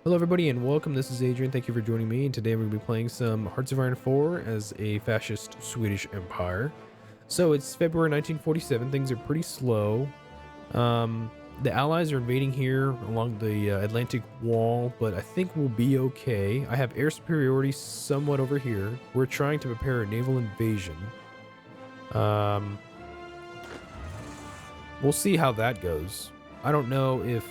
Hello everybody and welcome, this is Adrian, thank you for joining me, and today we're going to be playing some Hearts of Iron 4 as a fascist Swedish Empire. So it's February 1947, things are pretty slow. The Allies are invading here along the Atlantic Wall, but I think we'll be okay. I have air superiority somewhat over here. We're trying to prepare a naval invasion. We'll see how that goes. I don't know if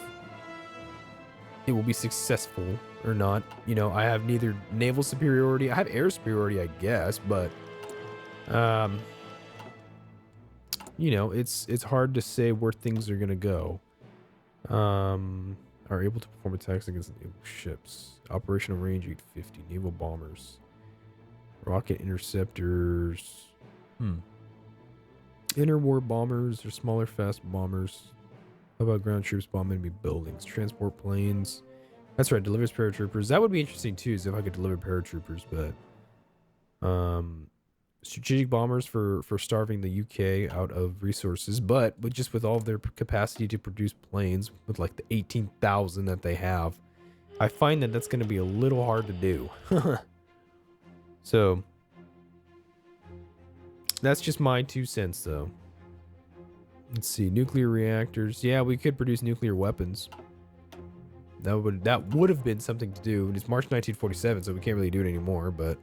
it will be successful or not. You know, I have neither naval superiority. I have air superiority, I guess, but you know, it's hard to say where things are gonna go. Are able to perform attacks against naval ships. Operational range 850. Naval bombers. Rocket interceptors. Interwar bombers or smaller fast bombers. How about ground troops bomb enemy buildings? Transport planes. That's right, delivers paratroopers. That would be interesting too, is if I could deliver paratroopers, but strategic bombers for starving the UK out of resources, but with all of their capacity to produce planes with like the 18,000 that they have, I find that that's going to be a little hard to do. So that's just my 2 cents though. Let's see, nuclear reactors. Yeah, we could produce nuclear weapons. That would have been something to do. It's March 1947, so we can't really do it anymore, but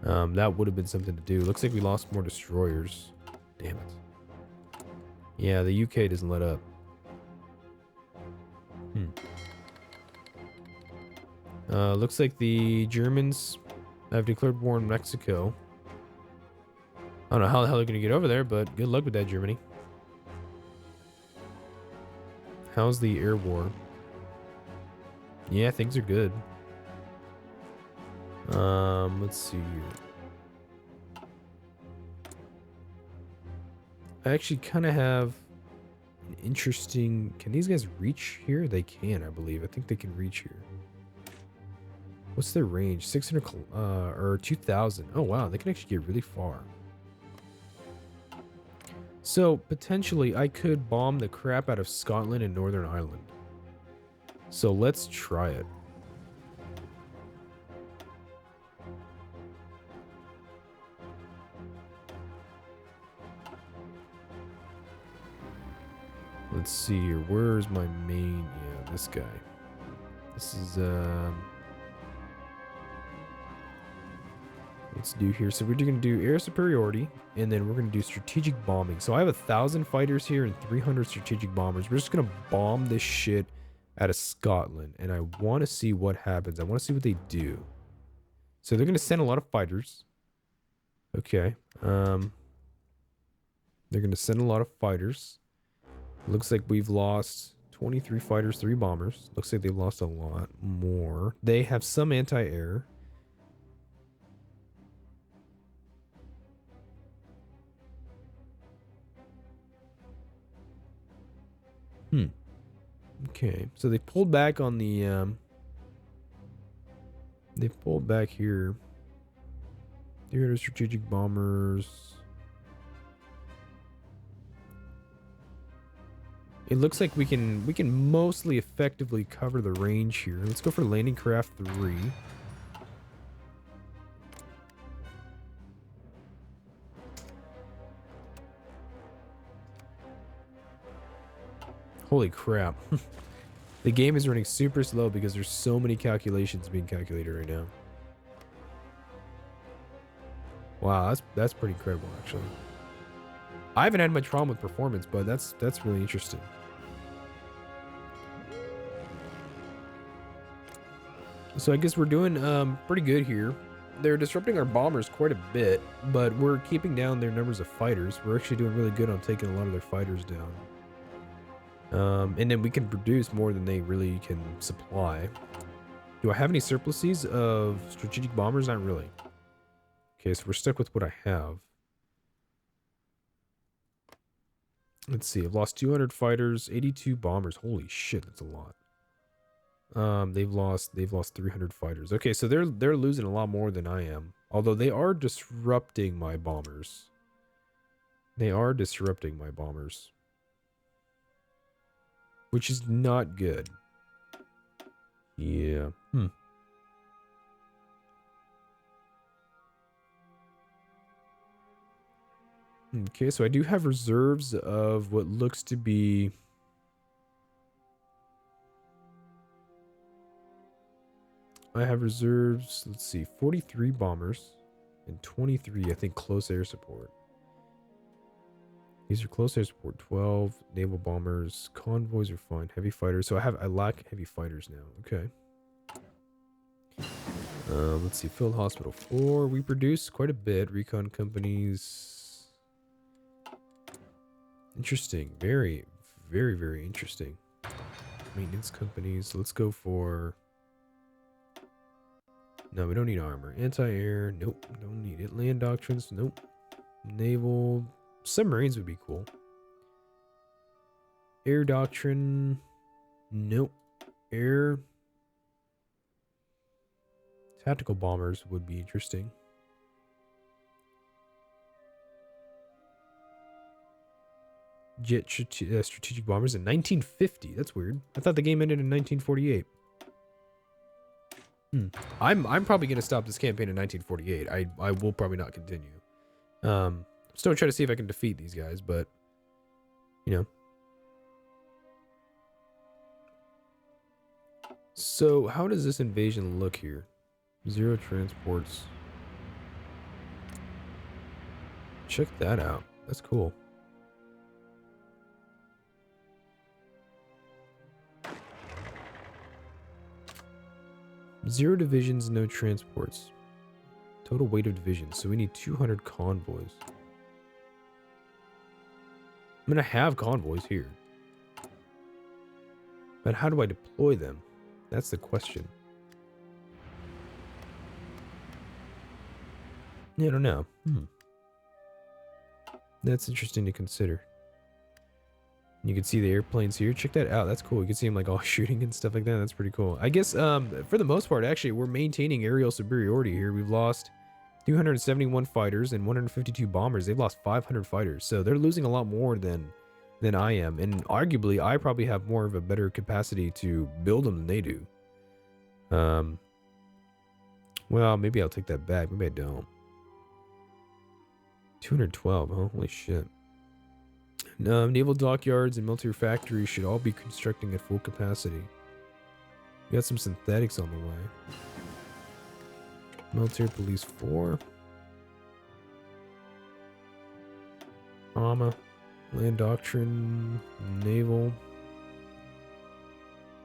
that would have been something to do. Looks like we lost more destroyers. Damn it. Yeah, the UK doesn't let up. Looks like the Germans have declared war on Mexico. I don't know how the hell they're going to get over there, but good luck with that, Germany. How's the air war? Yeah, things are good. Let's see here. I actually kind of have an interesting... Can these guys reach here? They can, I believe. I think they can reach here. What's their range? 600 or 2,000. Oh, wow. They can actually get really far. So, potentially, I could bomb the crap out of Scotland and Northern Ireland. So, let's try it. Let's see here. Where's my main... Yeah, this guy. This is, let's do here. So we're going to do air superiority, and then we're going to do strategic bombing. So I have 1,000 fighters here and 300 strategic bombers. We're just going to bomb this shit out of Scotland, and I want to see what happens. I want to see what they do. So they're going to send a lot of fighters. Okay. They're going to send a lot of fighters. Looks like we've lost 23 fighters, 3 bombers. Looks like they've lost a lot more. They have some anti-air. Okay, so they pulled back on the, they pulled back here. 300 strategic bombers. It looks like we can mostly effectively cover the range here. Let's go for landing craft 3. Holy crap. The game is running super slow because there's so many calculations being calculated right now. Wow, that's pretty incredible, actually. I haven't had much problem with performance, but that's really interesting. So I guess we're doing pretty good here. They're disrupting our bombers quite a bit, but we're keeping down their numbers of fighters. We're actually doing really good on taking a lot of their fighters down. And then we can produce more than they really can supply. Do I have any surpluses of strategic bombers? Not really. Okay, so we're stuck with what I have. Let's see. I've lost 200 fighters, 82 bombers. Holy shit, that's a lot. They've lost 300 fighters. Okay, so they're losing a lot more than I am. Although they are disrupting my bombers. They are disrupting my bombers. Which is not good. Yeah. Okay, so I do have reserves of what looks to be... I have reserves, let's see, 43 bombers and 23, I think, close air support. These are close air support, 12 naval bombers. Convoys are fine. Heavy fighters. So I lack heavy fighters now. Okay. Let's see. Field Hospital 4. We produce quite a bit. Recon companies. Interesting. Very, very, very interesting. Maintenance companies. Let's go for... No, we don't need armor. Anti-air. Nope. Don't need it. Land doctrines. Nope. Naval. Submarines would be cool. Air doctrine. Nope. Air. Tactical bombers would be interesting. Jet strategic bombers in 1950. That's weird. I thought the game ended in 1948. I'm probably gonna stop this campaign in 1948. I will probably not continue. Still try to see if I can defeat these guys, but you know. So how does this invasion look here? 0 transports. Check that out. That's cool. Zero divisions, no transports. Total weight of divisions. So we need 200 convoys. I'm gonna have convoys here. But how do I deploy them? That's the question. Yeah, I don't know. That's interesting to consider. You can see the airplanes here. Check that out. That's cool. You can see them like all shooting and stuff like that. That's pretty cool. I guess for the most part, actually, we're maintaining aerial superiority here. We've lost 271 fighters and 152 bombers. They've lost 500 fighters. So they're losing a lot more than I am. And arguably, I probably have more of a better capacity to build them than they do. Well, maybe I'll take that back. Maybe I don't. 212, huh? Holy shit. Naval dockyards and military factories should all be constructing at full capacity. We got some synthetics on the way. Military police 4. Armor. Land doctrine. Naval.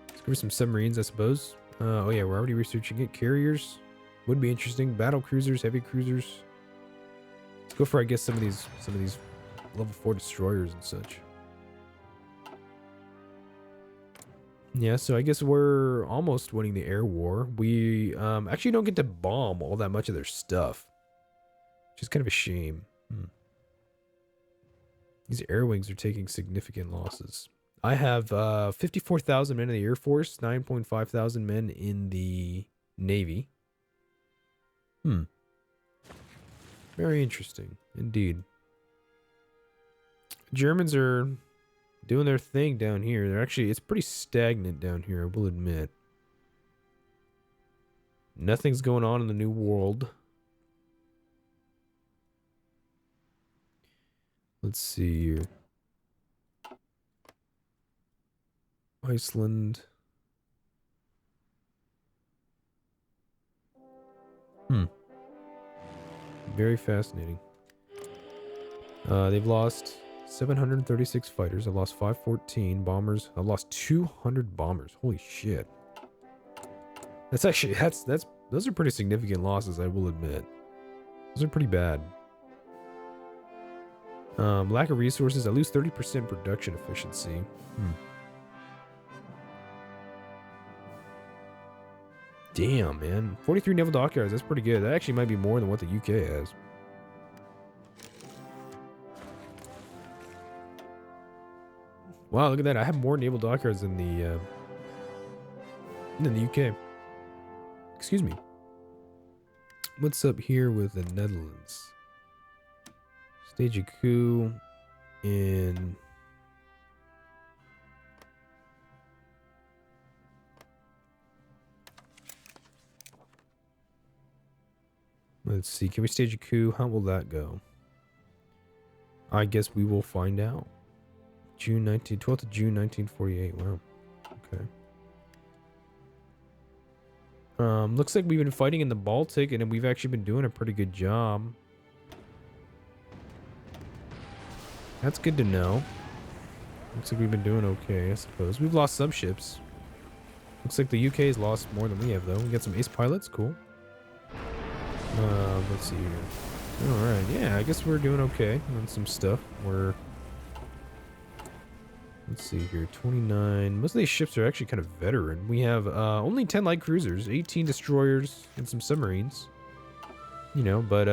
Let's go for some submarines, I suppose. Oh yeah, we're already researching it. Carriers. Would be interesting. Battle cruisers, heavy cruisers. Let's go for, I guess, some of these level 4 destroyers and such. Yeah, so I guess we're almost winning the air war. We actually don't get to bomb all that much of their stuff, which is kind of a shame. These air wings are taking significant losses. I have 54,000 men in the Air Force, 9.5 thousand men in the Navy. Very interesting, indeed. Germans are doing their thing down here. They're actually, it's pretty stagnant down here, I will admit. Nothing's going on in the New World. Let's see here. Iceland. Very fascinating. They've lost 736 fighters. I've lost 514 bombers. I've lost 200 bombers. Holy shit. That's actually, those are pretty significant losses, I will admit. Those are pretty bad. Lack of resources. I lose 30% production efficiency. Damn, man. 43 naval dockyards. That's pretty good. That actually might be more than what the UK has. Wow, look at that. I have more naval dockyards than the UK. Excuse me. What's up here with the Netherlands? Stage a coup in... Let's see. Can we stage a coup? How will that go? I guess we will find out. 12th of June 1948. Wow. Okay. Looks like we've been fighting in the Baltic, and we've actually been doing a pretty good job. That's good to know. Looks like we've been doing okay, I suppose. We've lost some ships. Looks like the UK has lost more than we have, though. We got some ace pilots. Cool. Let's see here. Alright, yeah, I guess we're doing okay on some stuff. Let's see here, 29. Most of these ships are actually kind of veteran. We have only 10 light cruisers, 18 destroyers, and some submarines. You know, but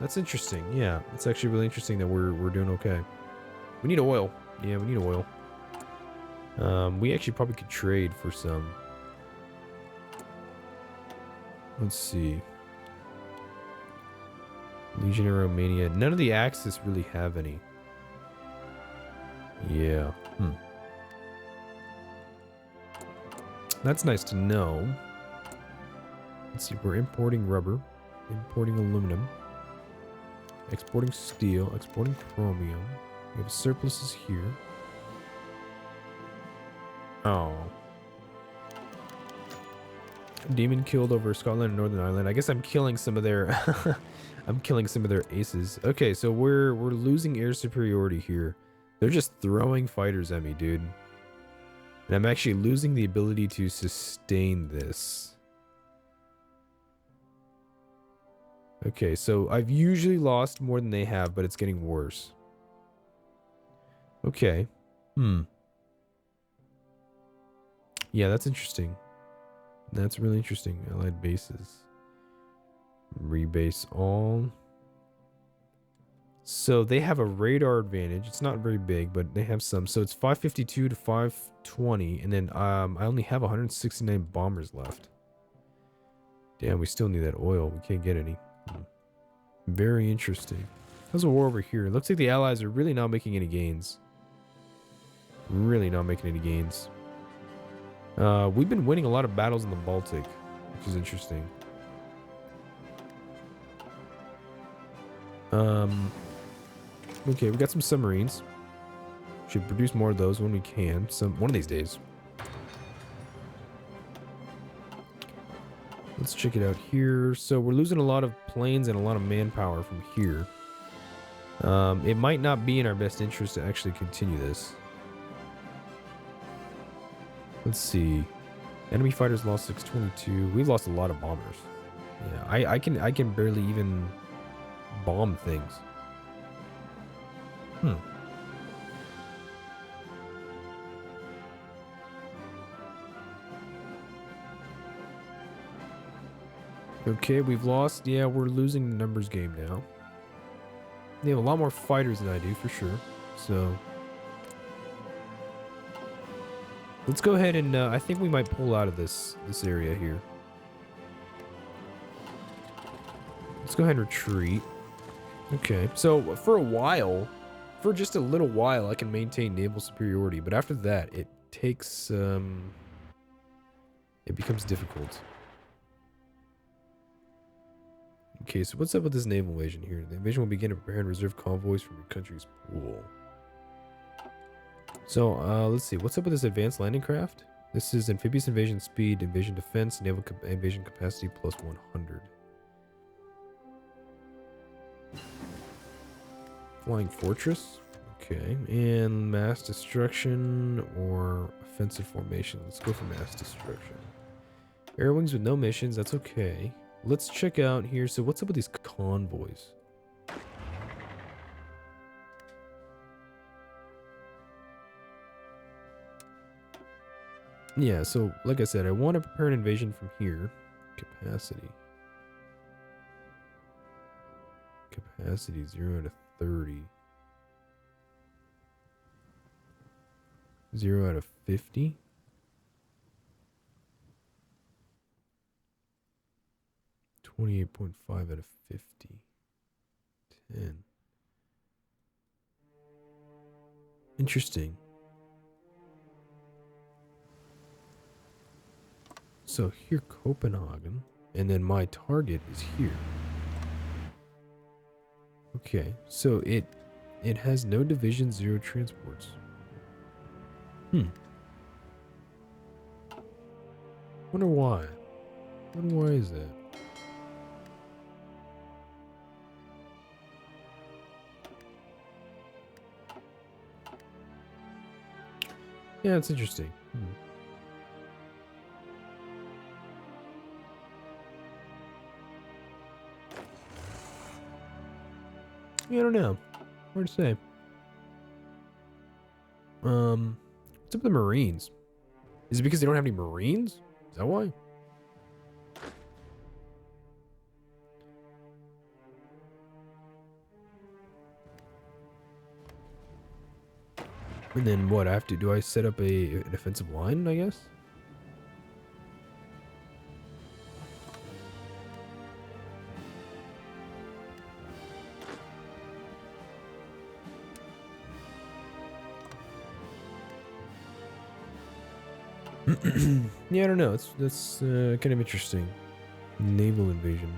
that's interesting. Yeah, it's actually really interesting that we're doing okay. We need oil. Yeah, we need oil. We actually probably could trade for some. Let's see. Legion of Romania. None of the Axis really have any. Yeah. That's nice to know. Let's see. We're importing rubber. Importing aluminum. Exporting steel. Exporting chromium. We have surpluses here. Oh. Demon killed over Scotland and Northern Ireland. I guess I'm killing some of their I'm killing some of their aces. Okay, so we're losing air superiority here. They're just throwing fighters at me, dude. And I'm actually losing the ability to sustain this. Okay, so I've usually lost more than they have, but it's getting worse. Okay. Yeah, that's interesting. That's really interesting. Allied bases. Rebase all. So they have a radar advantage. It's not very big, but they have some. So it's 552 to 520. And then I only have 169 bombers left. Damn, we still need that oil. We can't get any. Very interesting. There's a war over here. It looks like the Allies are really not making any gains. Really not making any gains. We've been winning a lot of battles in the Baltic, which is interesting. Okay, we got some submarines. Should produce more of those when we can. One of these days. Let's check it out here. So we're losing a lot of planes and a lot of manpower from here. It might not be in our best interest to actually continue this. Let's see. Enemy fighters lost 622. We've lost a lot of bombers. Yeah, I can barely even bomb things. Okay, we've lost. Yeah, we're losing the numbers game now. They have a lot more fighters than I do, for sure. So let's go ahead and I think we might pull out of this area here. Let's go ahead and retreat. Okay, so for a while, for just a little while, I can maintain naval superiority, but after that, it takes it becomes difficult. Okay, so what's up with this naval invasion here? The invasion will begin to prepare and reserve convoys from your country's pool. So, let's see. What's up with this advanced landing craft? This is amphibious invasion speed, invasion defense, naval invasion capacity plus 100. Flying fortress. Okay, and mass destruction or offensive formation. Let's go for mass destruction. Air wings with no missions. That's okay. Let's check out here. So what's up with these convoys? Yeah, so like I said, I want to prepare an invasion from here. Capacity. Capacity 0 to 30. 0 out of 50. 28.5 out of 50. 10. Interesting. So here, Copenhagen, and then my target is here. Okay, so it has no division, 0 transports. Wonder why. Wonder why is that? Yeah, it's interesting. Yeah, I don't know. Hard to say. What's up with the Marines? Is it because they don't have any Marines? Is that why? And then what? I have to, do I set up a defensive line, I guess? Yeah, I don't know. That's kind of interesting. Naval invasion.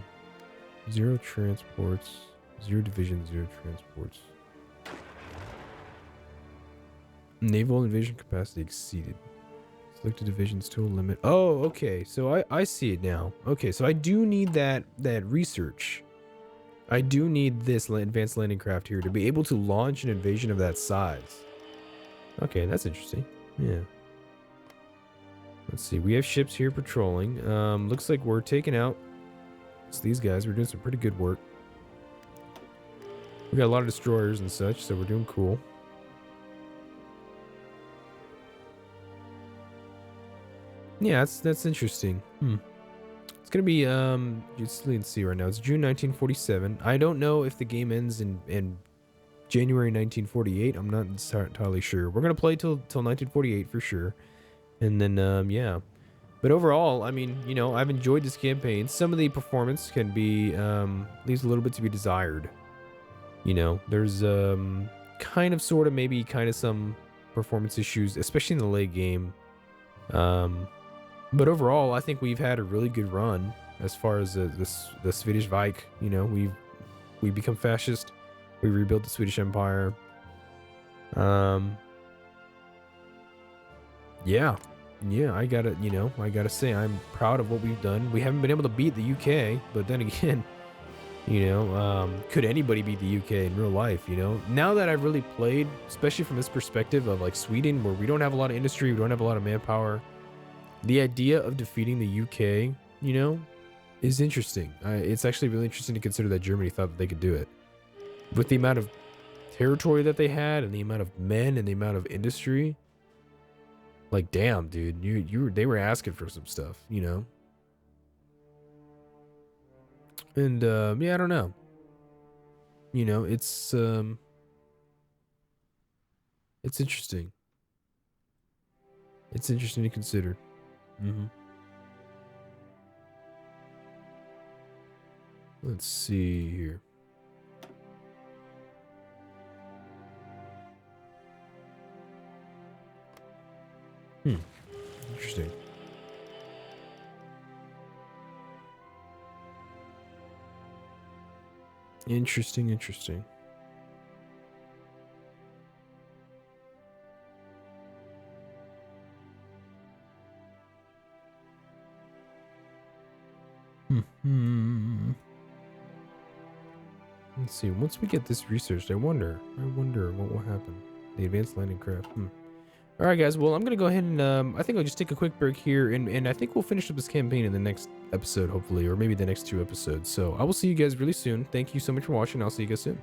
0 transports. 0 division, 0 transports. Naval invasion capacity exceeded. Selected divisions total limit. Oh, okay. So I see it now. Okay, so I do need that research. I do need this advanced landing craft here to be able to launch an invasion of that size. Okay, that's interesting. Yeah. Let's see. We have ships here patrolling. Looks like we're taking out these guys. We're doing some pretty good work. We got a lot of destroyers and such, so we're doing cool. Yeah, that's interesting. It's gonna be let's see right now. It's June 1947. I don't know if the game ends in January 1948. I'm not entirely sure. We're gonna play till 1948 for sure. And then, yeah. But overall, I mean, you know, I've enjoyed this campaign. Some of the performance can be, leaves a little bit to be desired. You know, there's, kind of, sort of, maybe kind of some performance issues, especially in the late game. But overall, I think we've had a really good run as far as the Swedish Reich. You know, we become fascist. We rebuilt the Swedish Empire. Yeah, I gotta say I'm proud of what we've done. We haven't been able to beat the UK, but then again, you know, could anybody beat the UK in real life? You know, now that I've really played, especially from this perspective of like Sweden, where we don't have a lot of industry, we don't have a lot of manpower, the idea of defeating the UK, you know, is interesting. It's actually really interesting to consider that Germany thought that they could do it with the amount of territory that they had and the amount of men and the amount of industry. Like, damn, dude, they were asking for some stuff, you know? And, yeah, I don't know. You know, it's interesting. It's interesting to consider. Let's see here. Interesting. Interesting. Let's see. Once we get this researched, I wonder what will happen. The advanced landing craft. All right, guys. Well, I'm gonna go ahead and I think I'll just take a quick break here, and I think we'll finish up this campaign in the next episode, hopefully, or maybe the next 2 episodes. So I will see you guys really soon. Thank you so much for watching. I'll see you guys soon.